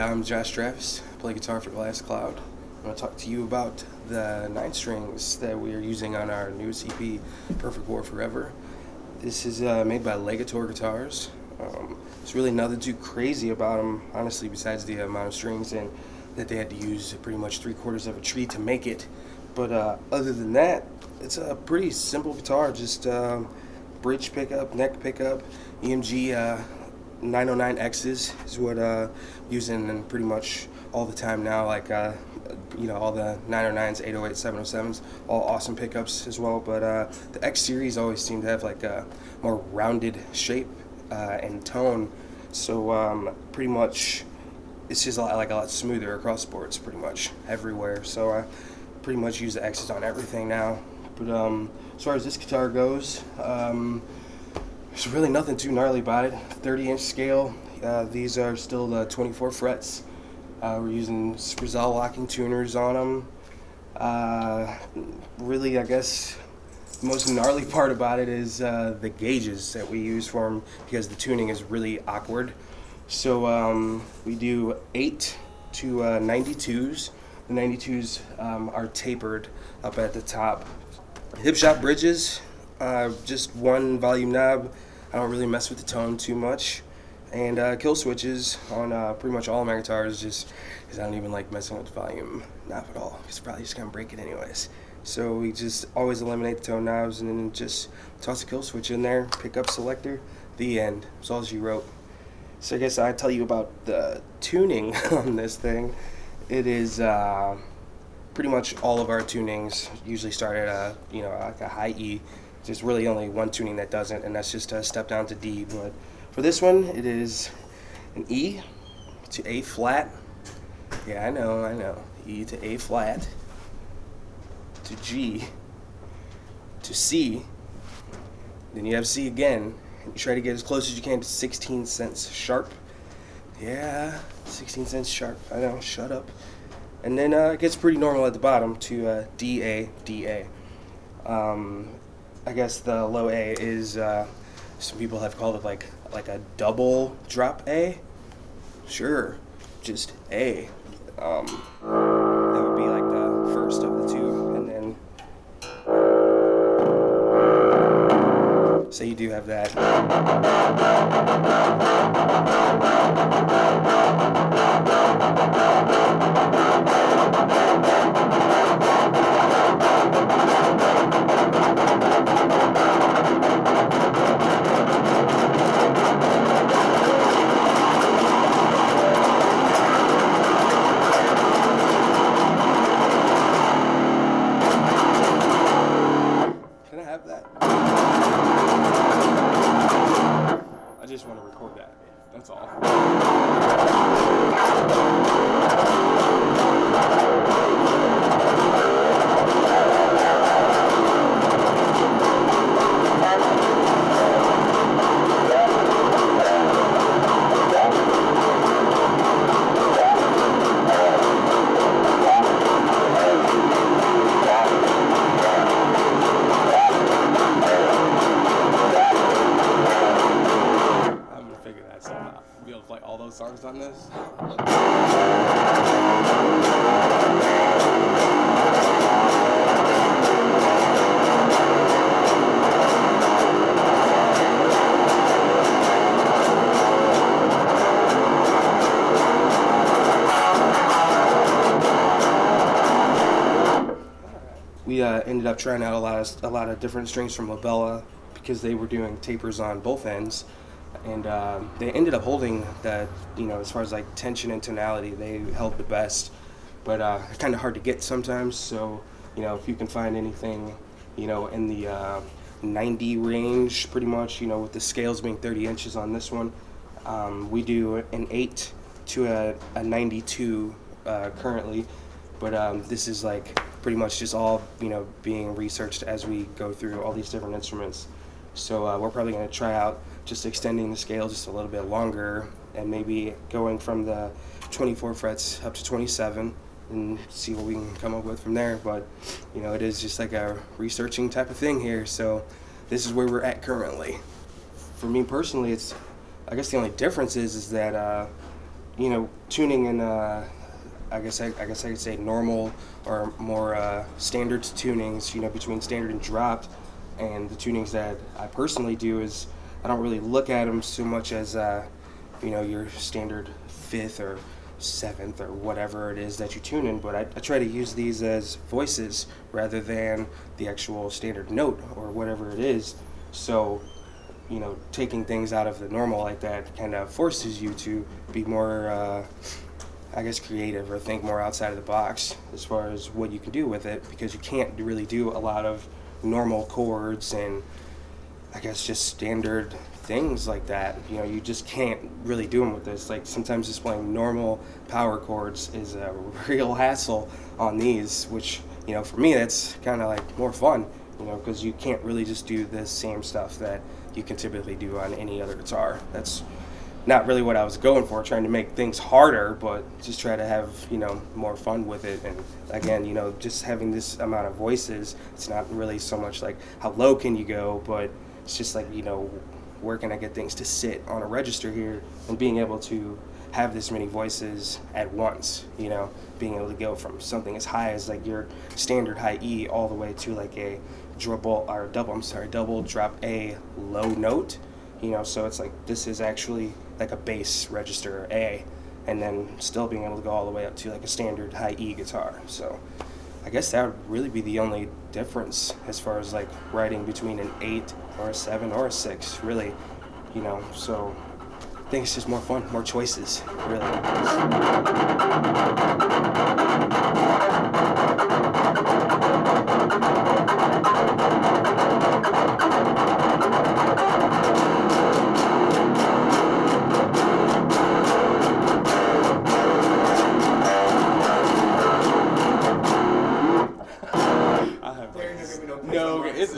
I'm Josh Travis, play guitar for Glass Cloud. I'm going to talk to you about the 9 strings that we are using on our newest EP, Perfect War Forever. This is made by Legator guitars. There's really nothing too crazy about them, honestly, besides the amount of strings and that they had to use pretty much 3/4 of a tree to make it. But other than that, it's a pretty simple guitar, just bridge pickup, neck pickup, EMG 909X's is what using in pretty much all the time now, like all the 909s, 808s, 707s, all awesome pickups as well. But the X series always seem to have like a more rounded shape and tone, so pretty much it's just a lot smoother across the boards, pretty much everywhere. So I pretty much use the X's on everything now. But as far as this guitar goes, there's really nothing too gnarly about it. 30-inch scale. These are still the 24 frets. We're using Sprizzell locking tuners on them. Really, I guess the most gnarly part about it is the gauges that we use for them, because the tuning is really awkward. So we do 8 to 92s. The 92s are tapered up at the top. Hip shot bridges, just one volume knob. I don't really mess with the tone too much. And kill switches on pretty much all of my guitars, just because I don't even like messing with the volume knob at all. It's probably just gonna break it anyways. So we just always eliminate the tone knobs and then just toss a kill switch in there, pick up selector, the end. That's all she wrote. So I guess I'd tell you about the tuning on this thing. It is pretty much all of our tunings usually start at like a high E. There's really only one tuning that doesn't, and that's just a step down to D. But for this one, it is an E to A flat. Yeah, I know. E to A flat, to G, to C. Then you have C again. And you try to get as close as you can to 16 cents sharp. Yeah, 16 cents sharp. I know, shut up. And then it gets pretty normal at the bottom to D, A, D, A. I guess the low A is, some people have called it like a double drop A. Sure, just A. That would be like the first of the two, and then so you do have that. Can I have that? I just want to record that. That's all. Be able to play all those songs on this. We ended up trying out a lot of different strings from Labella, because they were doing tapers on both ends. And they ended up holding that, as far as like tension and tonality, they held the best. But kind of hard to get sometimes. So, if you can find anything, in the 90 range, pretty much, with the scales being 30 inches on this one, we do an 8 to a 92 currently. But this is like pretty much just all, being researched as we go through all these different instruments. So we're probably going to try out just extending the scale just a little bit longer, and maybe going from the 24 frets up to 27 and see what we can come up with from there. But it is just like a researching type of thing here, so this is where we're at currently. For me personally, it's, I guess the only difference is that tuning in, I guess I could say normal or more standard tunings, between standard and dropped. And the tunings that I personally do is I don't really look at them so much as, your standard fifth or seventh or whatever it is that you tune in, but I try to use these as voices rather than the actual standard note or whatever it is. So, taking things out of the normal like that kind of forces you to be more, I guess, creative or think more outside of the box as far as what you can do with it, because you can't really do a lot of normal chords and I guess just standard things like that. You just can't really do them with this. Like sometimes just playing normal power chords is a real hassle on these, which, for me that's kind of like more fun, because you can't really just do the same stuff that you can typically do on any other guitar. That's not really what I was going for, trying to make things harder, but just try to have, more fun with it. And again, just having this amount of voices, it's not really so much like how low can you go, but it's just like, where can I get things to sit on a register here, and being able to have this many voices at once, being able to go from something as high as like your standard high E all the way to like a double drop A low note, so it's like this is actually like a bass register A, and then still being able to go all the way up to like a standard high E guitar. So I guess that would really be the only difference as far as like writing between an 8 or a 7 or a 6, really, so I think it's just more fun, more choices, really. No, it's